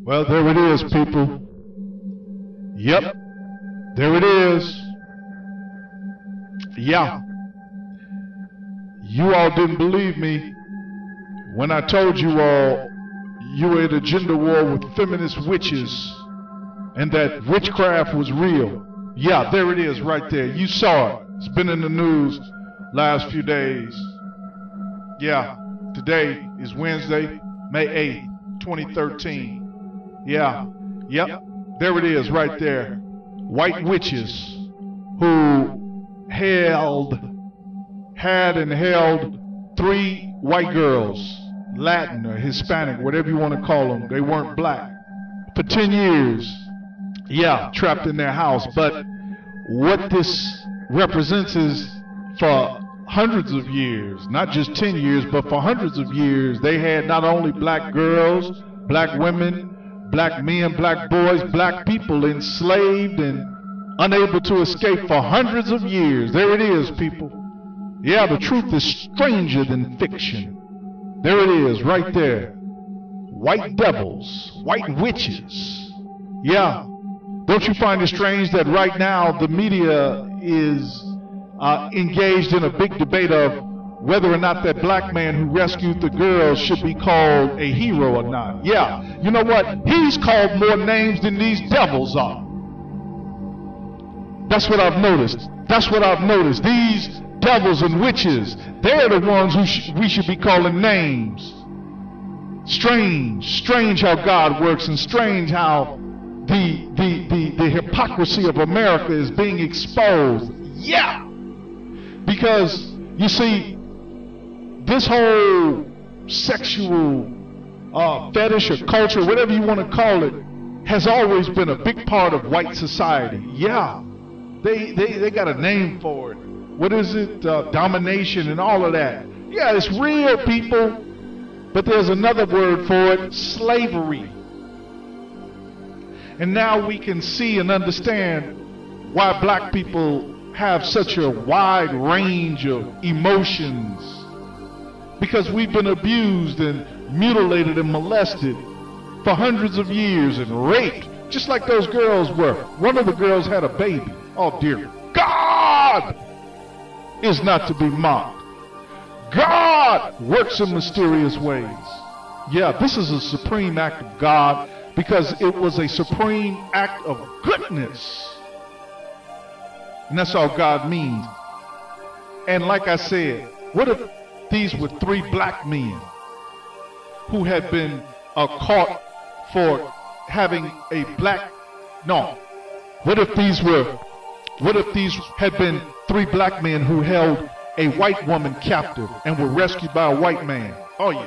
Well, there it is, people. Yep, there it is. Yeah. You all didn't believe me when I told you all you were at a gender war with feminist witches and that witchcraft was real. Yeah, there it is right there. You saw it. It's been in the news last few days. Yeah, today is Wednesday, May 8th, 2013. Yeah, yep, there it is right there. White witches who had and held 3 white girls, Latin or Hispanic, whatever you want to call them. They weren't black. For 10 years, yeah, trapped in their house. But what this represents is for hundreds of years, not just 10 years, but for hundreds of years, they had not only black girls, black women, black men, black boys, black people enslaved and unable to escape for hundreds of years. There it is, people. Yeah, the truth is stranger than fiction. There it is, right there. White devils, white witches. Yeah. Don't you find it strange that right now the media is engaged in a big debate of whether or not that black man who rescued the girls should be called a hero or not? Yeah. You know what? He's called more names than these devils are. That's what I've noticed. That's what I've noticed. These devils and witches, they're the ones who we should be calling names. Strange how God works, and strange how the hypocrisy of America is being exposed. Yeah, because you see, this whole sexual fetish or culture, whatever you want to call it, has always been a big part of white society. Yeah, they got a name for it. What is it? Domination and all of that. Yeah, it's real, people. But there's another word for it: slavery. And now we can see and understand why black people have such a wide range of emotions. Because we've been abused and mutilated and molested for hundreds of years and raped, just like those girls were. One of the girls had a baby. Oh dear God is not to be mocked. God works in mysterious ways. Yeah, this is a supreme act of God, because it was a supreme act of goodness. And that's all God means. And like I said, what if these were 3 black men who had been caught for having a black, no, what if these had been 3 black men who held a white woman captive and were rescued by a white man? Oh yeah.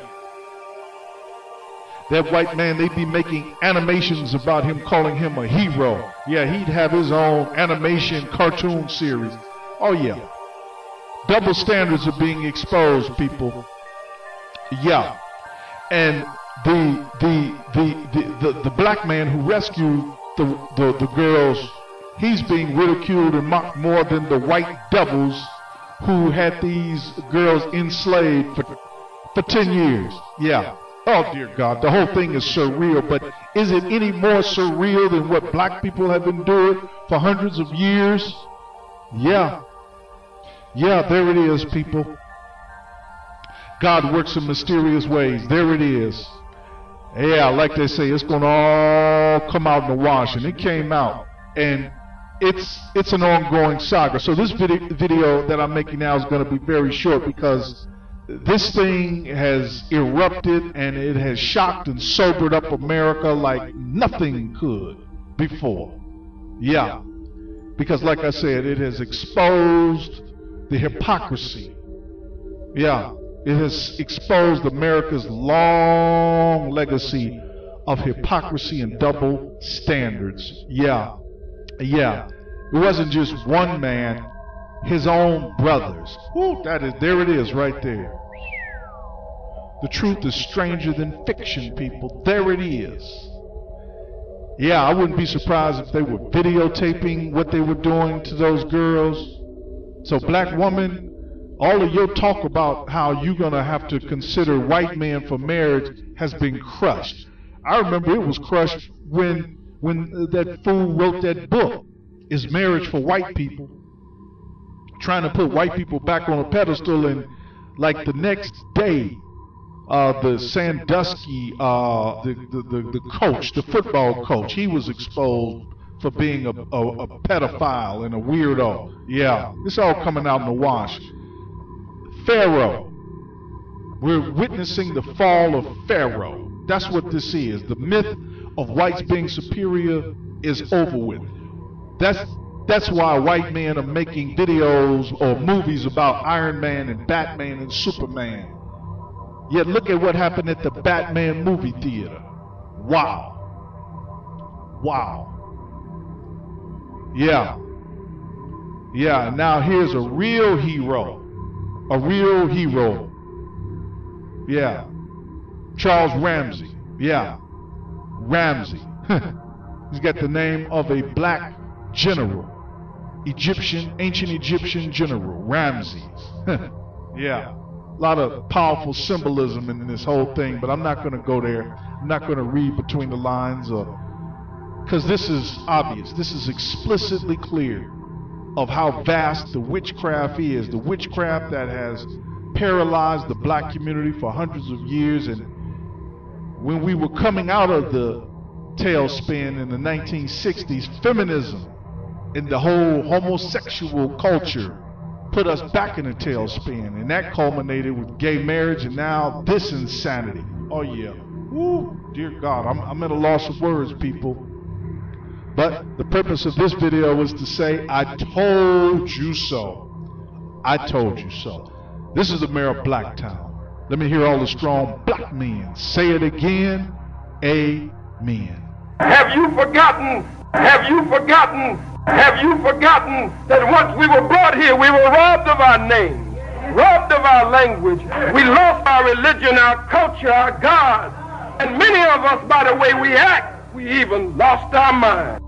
That white man, they'd be making animations about him, calling him a hero. Yeah, he'd have his own animation cartoon series. Oh yeah. Double standards are being exposed, people. Yeah. And the black man who rescued the girls, he's being ridiculed and mocked more than the white devils who had these girls enslaved for 10 years. Yeah. Oh dear God, the whole thing is surreal, but is it any more surreal than what black people have endured for hundreds of years? Yeah. Yeah, there it is, people. God works in mysterious ways. There it is. Yeah, like they say, it's going to all come out in the wash, and it came out. And it's an ongoing saga. So this video that I'm making now is going to be very short, because this thing has erupted and it has shocked and sobered up America like nothing could before. Yeah, because like I said, it has exposed the hypocrisy. Yeah, it has exposed America's long legacy of hypocrisy and double standards. Yeah. It wasn't just one man, his own brothers. Woo, there it is right there. The truth is stranger than fiction, people. There it is. Yeah, I wouldn't be surprised if they were videotaping what they were doing to those girls. So black woman, all of your talk about how you're going to have to consider white men for marriage has been crushed. I remember it was crushed when that fool wrote that book, Is Marriage for White People, trying to put white people back on a pedestal. And like the next day, the Sandusky, the coach, the football coach, he was exposed for being a pedophile and a weirdo. Yeah, it's all coming out in the wash. Pharaoh. We're witnessing the fall of Pharaoh. That's what this is. The myth of whites being superior is over with. That's why white men are making videos or movies about Iron Man and Batman and Superman. Yet look at what happened at the Batman movie theater. Wow. Wow. Yeah. Yeah, now here's a real hero. A real hero. Yeah. Charles Ramsey. Yeah. Ramsey. He's got the name of a black general. Ancient Egyptian general. Ramsey. Yeah. A lot of powerful symbolism in this whole thing, but I'm not going to go there. I'm not going to read between the lines, because this is obvious. This is explicitly clear of how vast the witchcraft is. The witchcraft that has paralyzed the black community for hundreds of years. And when we were coming out of the tailspin in the 1960s, feminism and the whole homosexual culture put us back in a tailspin, and that culminated with gay marriage, and now this insanity. Oh yeah. Woo, dear God, I'm at a loss of words, people. But the purpose of this video was to say, I told you so. I told you so. This is the mayor of Blacktown. Let me hear all the strong black men say it again. Amen. Have you forgotten? Have you forgotten? Have you forgotten that once we were brought here, we were robbed of our name, robbed of our language. We lost our religion, our culture, our God. And many of us, by the way we act, we even lost our mind.